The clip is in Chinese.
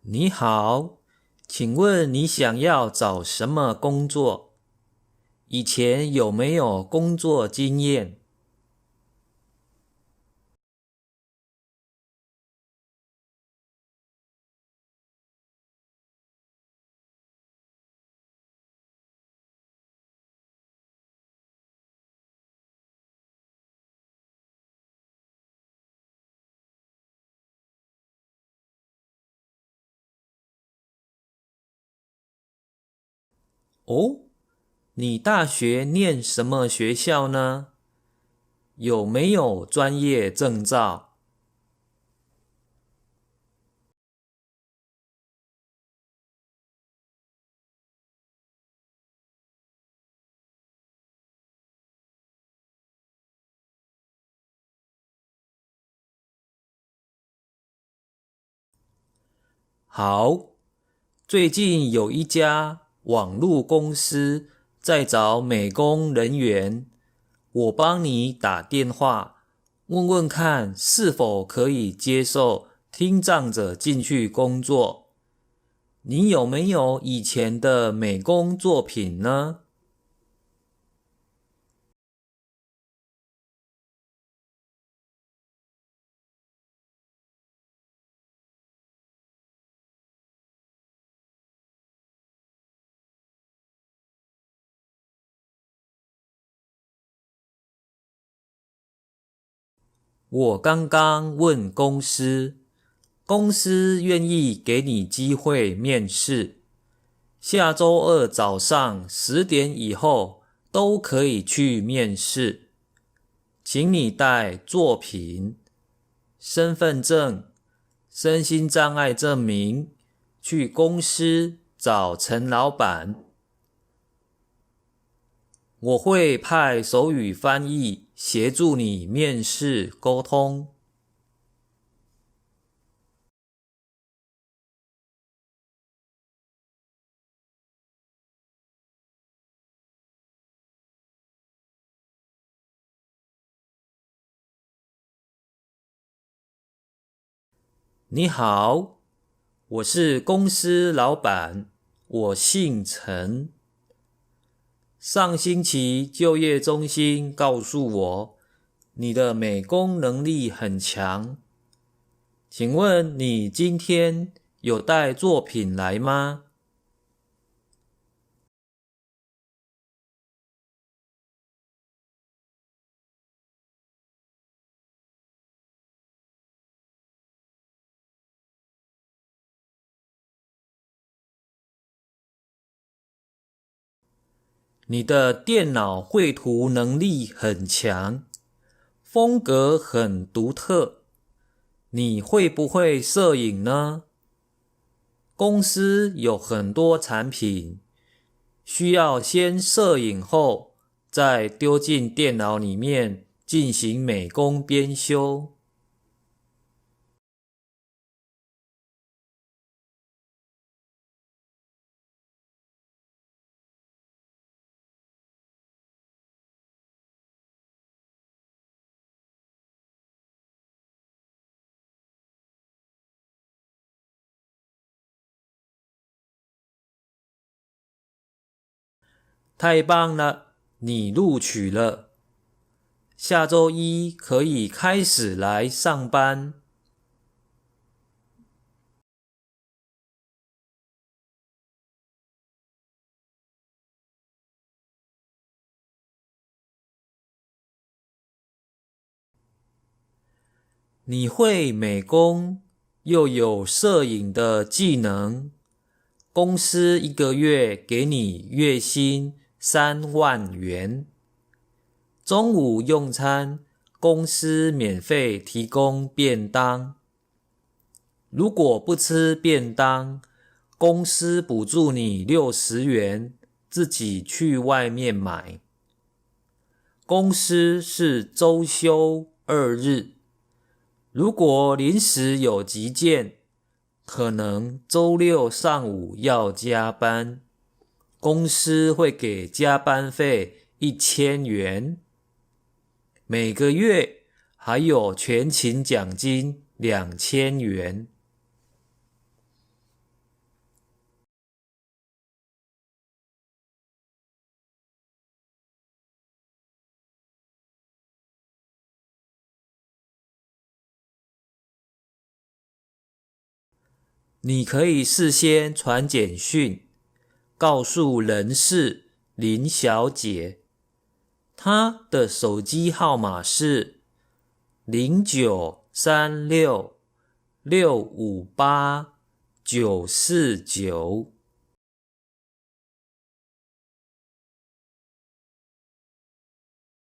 你好，请问你想要找什么工作？以前有没有工作经验？哦，你大学念什么学校呢？有没有专业证照？好，最近有一家网络公司在找美工人员，我帮你打电话，问问看是否可以接受听障者进去工作。你有没有以前的美工作品呢？我刚刚问公司，公司愿意给你机会面试，下周二早上10点以后都可以去面试，请你带作品、身份证、身心障碍证明去公司找陈老板。我会派手语翻译协助你面试沟通。你好，我是公司老板，我姓陈。上星期就业中心告诉我，你的美工能力很强，请问你今天有带作品来吗？你的电脑绘图能力很强，风格很独特，你会不会摄影呢？公司有很多产品，需要先摄影后，再丢进电脑里面进行美工编修。太棒了，你录取了，下周一可以开始来上班。你会美工，又有摄影的技能，公司一个月给你月薪3万元，中午用餐，公司免费提供便当。如果不吃便当，公司补助你60元，自己去外面买。公司是周休2日，如果临时有急件，可能周六上午要加班，公司会给加班费1000元，每个月还有全勤奖金2000元。你可以事先传简讯告诉人事林小姐，她的手机号码是0936658949。